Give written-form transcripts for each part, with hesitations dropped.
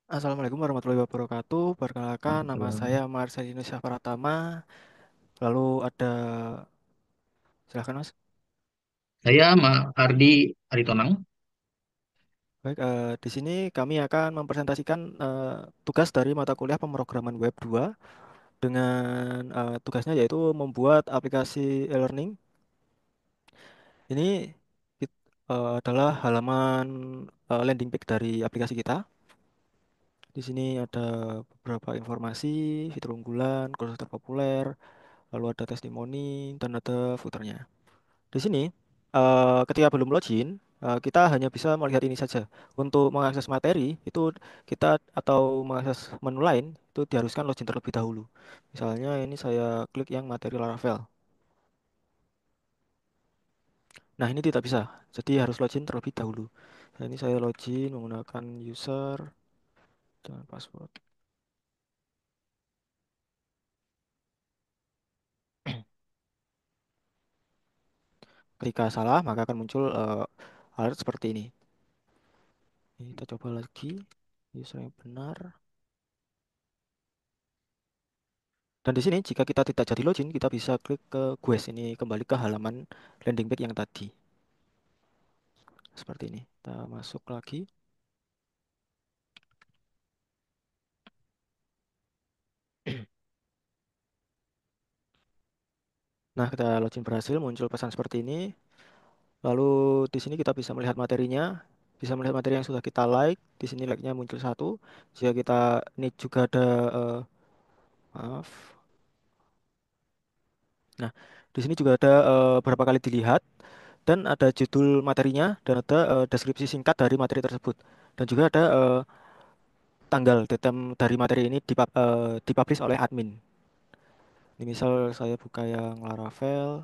Assalamualaikum warahmatullahi wabarakatuh. Perkenalkan, nama Kebetulan. saya Marcelino Pratama. Lalu ada, silahkan Mas. Saya Ardi Aritonang. Baik, di sini kami akan mempresentasikan tugas dari mata kuliah pemrograman web 2 dengan tugasnya yaitu membuat aplikasi e-learning. Ini adalah halaman landing page dari aplikasi kita. Di sini ada beberapa informasi, fitur unggulan, kursus terpopuler, lalu ada testimoni, dan ada footernya. Di sini, ketika belum login, kita hanya bisa melihat ini saja. Untuk mengakses materi, itu kita atau mengakses menu lain, itu diharuskan login terlebih dahulu. Misalnya ini saya klik yang materi Laravel. Nah, ini tidak bisa. Jadi harus login terlebih dahulu. Nah, ini saya login menggunakan user dan password. Ketika salah, maka akan muncul alert seperti ini. Ini kita coba lagi. User yang benar. Dan di sini jika kita tidak jadi login, kita bisa klik ke Quest ini kembali ke halaman landing page yang tadi. Seperti ini. Kita masuk lagi. Nah, kita login berhasil, muncul pesan seperti ini. Lalu di sini kita bisa melihat materinya, bisa melihat materi yang sudah kita like. Di sini like-nya muncul satu. Jika kita ini juga ada maaf. Nah, di sini juga ada berapa kali dilihat dan ada judul materinya dan ada deskripsi singkat dari materi tersebut. Dan juga ada tanggal datem dari materi ini dipublish oleh admin. Ini misal saya buka yang Laravel.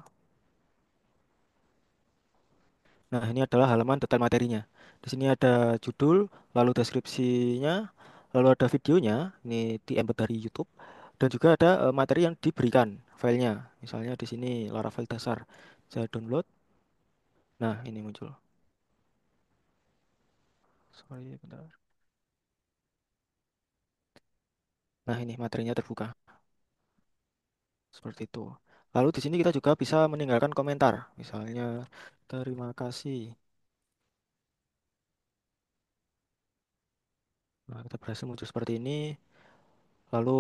Nah, ini adalah halaman detail materinya. Di sini ada judul, lalu deskripsinya, lalu ada videonya, ini di embed dari YouTube, dan juga ada materi yang diberikan filenya. Misalnya di sini Laravel dasar. Saya download. Nah, ini muncul. Sorry, bentar. Nah, ini materinya terbuka. Seperti itu. Lalu di sini kita juga bisa meninggalkan komentar. Misalnya, terima kasih. Nah, kita berhasil muncul seperti ini. Lalu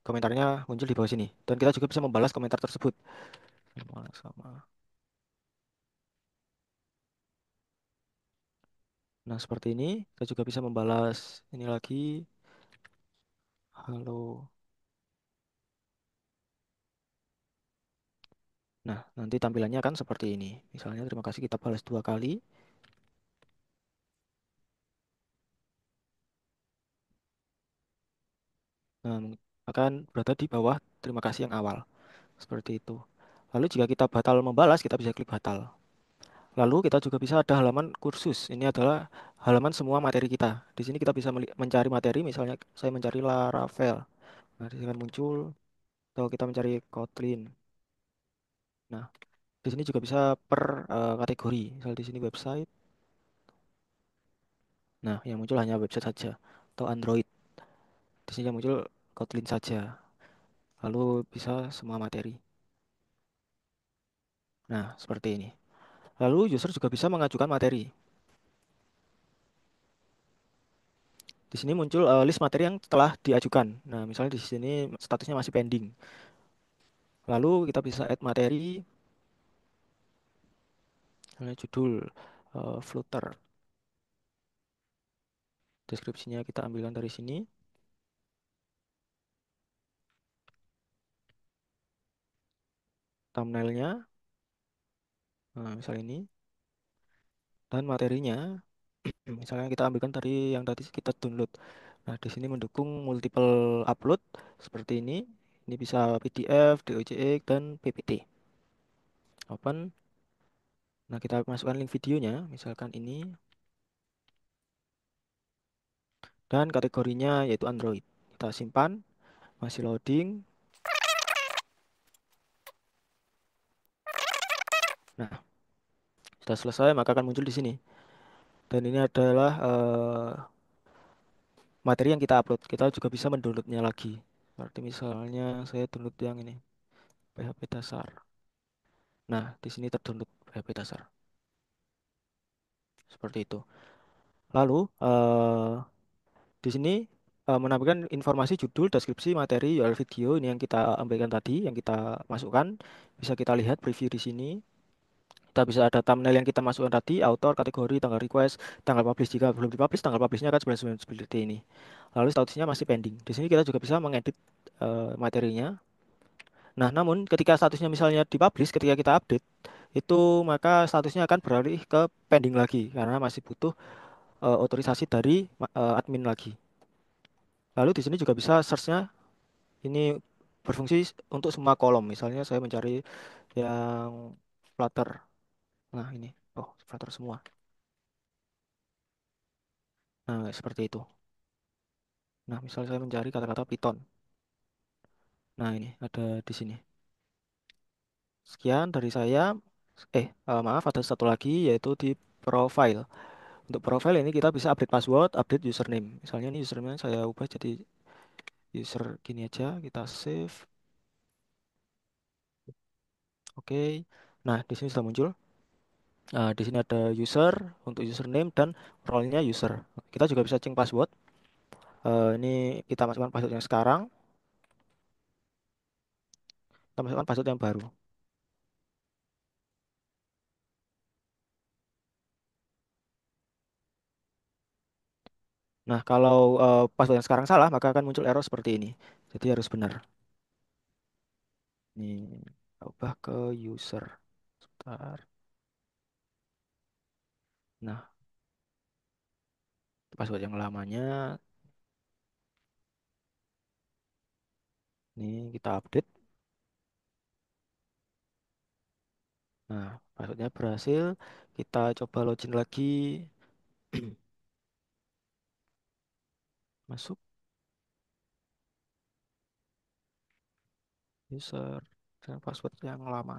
komentarnya muncul di bawah sini. Dan kita juga bisa membalas komentar tersebut. Sama. Nah, seperti ini. Kita juga bisa membalas ini lagi. Halo. Nah, nanti tampilannya akan seperti ini. Misalnya, terima kasih kita balas dua kali. Nah, akan berada di bawah terima kasih yang awal. Seperti itu. Lalu jika kita batal membalas, kita bisa klik batal. Lalu kita juga bisa ada halaman kursus. Ini adalah halaman semua materi kita. Di sini kita bisa mencari materi, misalnya saya mencari Laravel. Nah, di sini akan muncul, atau kita mencari Kotlin. Nah, di sini juga bisa per kategori. Misal di sini website. Nah, yang muncul hanya website saja atau Android. Di sini yang muncul Kotlin saja. Lalu bisa semua materi. Nah, seperti ini. Lalu user juga bisa mengajukan materi. Di sini muncul list materi yang telah diajukan. Nah, misalnya di sini statusnya masih pending. Lalu kita bisa add materi, misalnya judul Flutter. Deskripsinya kita ambilkan dari sini. Thumbnailnya, nah, misal ini. Dan materinya, misalnya kita ambilkan dari yang tadi kita download. Nah, di sini mendukung multiple upload seperti ini. Ini bisa PDF, docx, dan PPT. Open. Nah, kita masukkan link videonya, misalkan ini. Dan kategorinya yaitu Android. Kita simpan, masih loading. Nah, sudah selesai, maka akan muncul di sini. Dan ini adalah materi yang kita upload. Kita juga bisa mendownloadnya lagi. Seperti misalnya saya download yang ini, PHP dasar. Nah, di sini terdownload PHP dasar. Seperti itu. Lalu, di sini menampilkan informasi judul, deskripsi, materi, URL video ini yang kita ambilkan tadi, yang kita masukkan. Bisa kita lihat preview di sini. Kita bisa ada thumbnail yang kita masukkan tadi, author, kategori, tanggal request, tanggal publish. Jika belum dipublish, tanggal publishnya akan 99 seperti ini. Lalu statusnya masih pending. Di sini kita juga bisa mengedit materinya. Nah, namun ketika statusnya misalnya dipublish, ketika kita update, itu maka statusnya akan beralih ke pending lagi karena masih butuh otorisasi dari admin lagi. Lalu di sini juga bisa search-nya ini berfungsi untuk semua kolom. Misalnya saya mencari yang Flutter. Nah, ini. Oh, Flutter semua. Nah, seperti itu. Nah, misalnya saya mencari kata-kata Python. Nah, ini ada di sini. Sekian dari saya. Maaf, ada satu lagi yaitu di profile. Untuk profile ini kita bisa update password, update username. Misalnya ini username saya ubah jadi user gini aja, kita save. Oke. Nah, di sini sudah muncul. Di sini ada user untuk username dan role-nya user. Kita juga bisa change password. Ini kita masukkan password yang sekarang, kita masukkan password yang baru. Nah, kalau password yang sekarang salah, maka akan muncul error seperti ini. Jadi harus benar. Ini ubah ke user. Sebentar. Nah, password yang lamanya ini kita update. Nah, passwordnya berhasil. Kita coba login lagi. Masuk user dan password yang lama.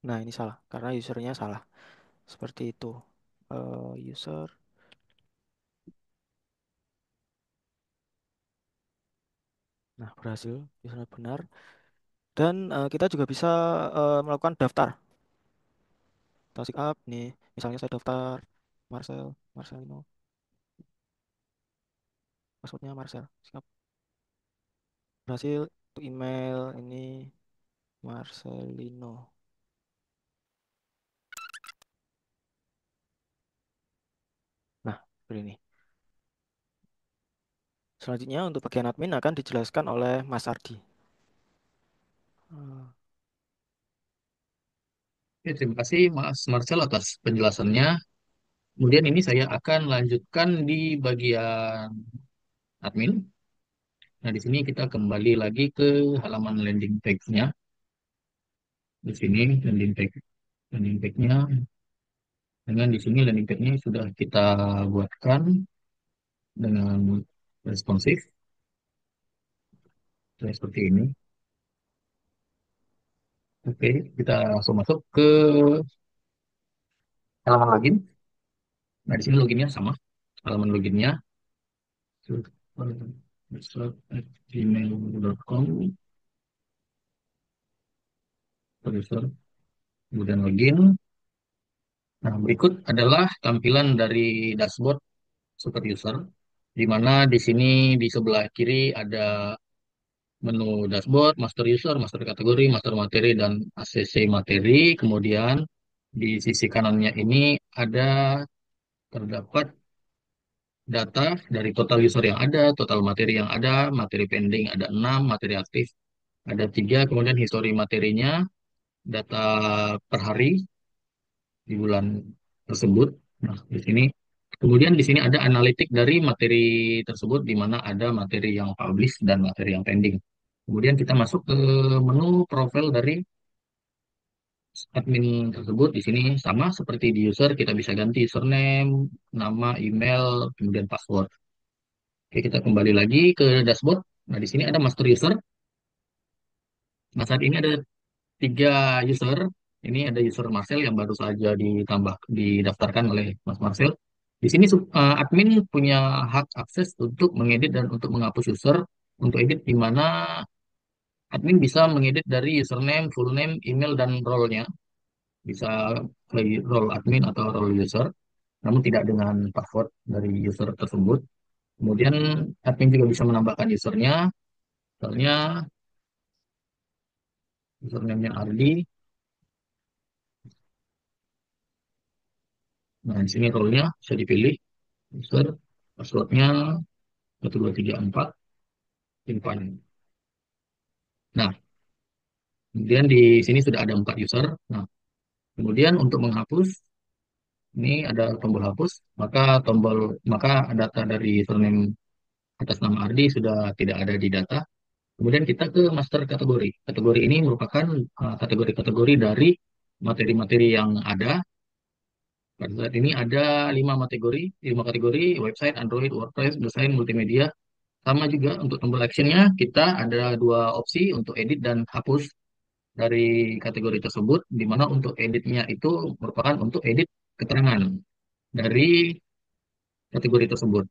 Nah, ini salah karena usernya salah. Seperti itu. User. Nah, berhasil. Usernya benar. Dan kita juga bisa melakukan daftar. Kita sign up nih. Misalnya saya daftar Marcel, Marcelino. Passwordnya Marcel. Sign up. Berhasil. Untuk email ini Marcelino. Nah, seperti ini. Selanjutnya untuk bagian admin akan dijelaskan oleh Mas Ardi. Eh, Oke, terima kasih Mas Marcel atas penjelasannya. Kemudian ini saya akan lanjutkan di bagian admin. Nah, di sini kita kembali lagi ke halaman landing page-nya. Di sini landing page-nya dengan di sini landing page-nya sudah kita buatkan dengan responsif seperti ini. Oke, kita langsung masuk ke halaman login. Nah, di sini loginnya sama. Halaman loginnya gmail.com, user, kemudian login. Nah, berikut adalah tampilan dari dashboard super user, di mana di sini di sebelah kiri ada menu dashboard, master user, master kategori, master materi, dan ACC materi. Kemudian di sisi kanannya ini ada terdapat data dari total user yang ada, total materi yang ada, materi pending ada 6, materi aktif ada 3, kemudian histori materinya, data per hari di bulan tersebut. Nah, di sini kemudian di sini ada analitik dari materi tersebut di mana ada materi yang publish dan materi yang pending. Kemudian kita masuk ke menu profil dari admin tersebut. Di sini sama seperti di user, kita bisa ganti username, nama, email, kemudian password. Oke, kita kembali lagi ke dashboard. Nah, di sini ada master user. Nah, saat ini ada tiga user. Ini ada user Marcel yang baru saja didaftarkan oleh Mas Marcel. Di sini admin punya hak akses untuk mengedit dan untuk menghapus user. Untuk edit di mana admin bisa mengedit dari username, full name, email, dan role-nya. Bisa ke role admin atau role user, namun tidak dengan password dari user tersebut. Kemudian admin juga bisa menambahkan usernya, misalnya username-nya Ardi. Nah, di sini role-nya bisa dipilih, user, passwordnya 1234, simpan. Nah, kemudian di sini sudah ada 4 user. Nah, kemudian untuk menghapus, ini ada tombol hapus, maka data dari username atas nama Ardi sudah tidak ada di data. Kemudian kita ke master kategori. Kategori ini merupakan kategori-kategori dari materi-materi yang ada. Pada saat ini ada 5 kategori, website, Android, WordPress, desain, multimedia. Sama juga untuk tombol actionnya, kita ada dua opsi untuk edit dan hapus dari kategori tersebut, di mana untuk editnya itu merupakan untuk edit keterangan dari kategori tersebut.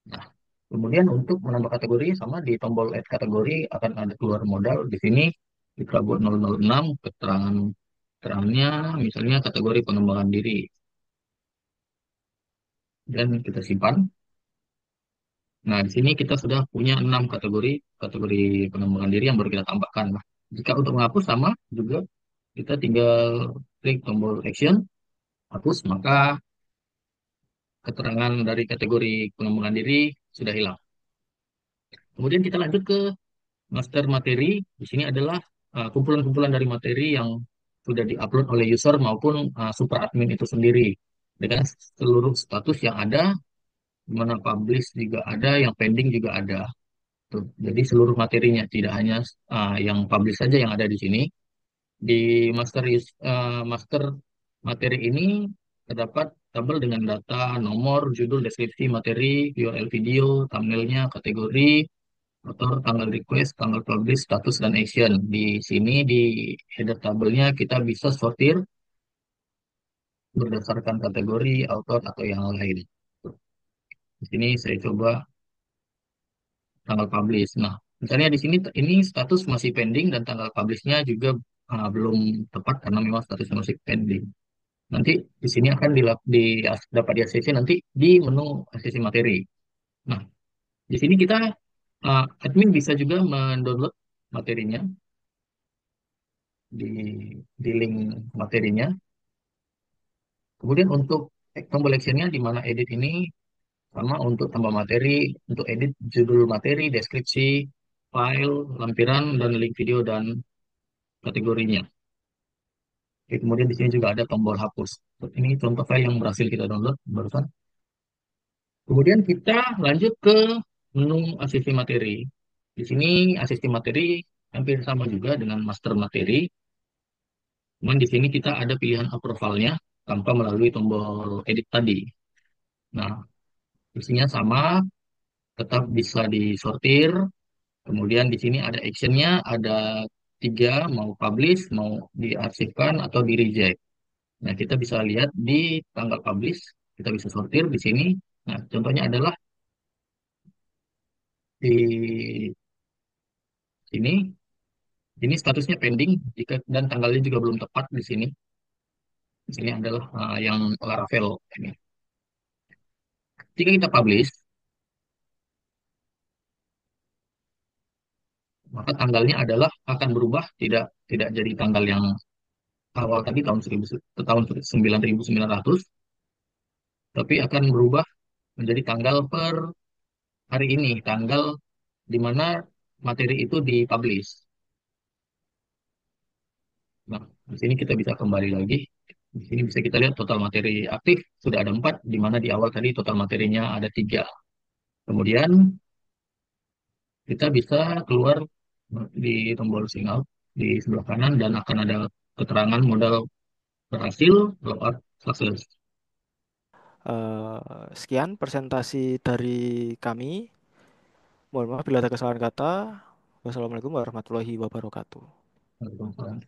Nah, kemudian untuk menambah kategori sama di tombol add kategori akan ada keluar modal. Di sini kita buat 006 keterangannya misalnya kategori pengembangan diri dan kita simpan. Nah, di sini kita sudah punya 6 kategori pengembangan diri yang baru kita tambahkan. Nah, jika untuk menghapus sama juga kita tinggal klik tombol action hapus maka keterangan dari kategori pengembangan diri sudah hilang. Kemudian kita lanjut ke master materi. Di sini adalah kumpulan-kumpulan dari materi yang sudah diupload oleh user maupun super admin itu sendiri dengan seluruh status yang ada, di mana publish juga ada, yang pending juga ada. Tuh. Jadi seluruh materinya, tidak hanya yang publish saja yang ada di sini. Di master materi ini terdapat tabel dengan data, nomor, judul, deskripsi materi, URL video, thumbnailnya, kategori, author, tanggal request, tanggal publish, status, dan action. Di sini di header tabelnya kita bisa sortir berdasarkan kategori, author, atau yang lain. Di sini saya coba tanggal publish. Nah, misalnya di sini ini status masih pending dan tanggal publishnya juga belum tepat karena memang statusnya masih pending. Nanti di sini akan dapat di ACC nanti di menu ACC materi. Nah, di sini kita admin bisa juga mendownload materinya di link materinya. Kemudian untuk tombol actionnya di mana edit ini sama untuk tambah materi, untuk edit judul materi, deskripsi, file, lampiran, dan link video dan kategorinya. Oke, kemudian di sini juga ada tombol hapus. Ini contoh file yang berhasil kita download barusan. Kemudian kita lanjut ke menu asisi materi. Di sini asisi materi hampir sama juga dengan master materi. Cuman di sini kita ada pilihan approvalnya tanpa melalui tombol edit tadi. Nah, isinya sama, tetap bisa disortir. Kemudian di sini ada actionnya, ada 3, mau publish, mau diarsipkan, atau di reject. Nah, kita bisa lihat di tanggal publish, kita bisa sortir di sini. Nah, contohnya adalah di sini, ini statusnya pending jika dan tanggalnya juga belum tepat di sini. Di sini adalah yang Laravel ini. Jika kita publish, maka tanggalnya adalah akan berubah, tidak tidak jadi tanggal yang awal tadi tahun 9900, tapi akan berubah menjadi tanggal per hari ini, tanggal di mana materi itu dipublish. Nah, di sini kita bisa kembali lagi. Di sini bisa kita lihat total materi aktif sudah ada 4, di mana di awal tadi total materinya ada 3. Kemudian kita bisa keluar di tombol sign out di sebelah kanan dan akan ada keterangan modal berhasil, logout sukses. Sekian presentasi dari kami. Mohon maaf bila ada kesalahan kata. Wassalamualaikum warahmatullahi wabarakatuh. Waalaikumsalam.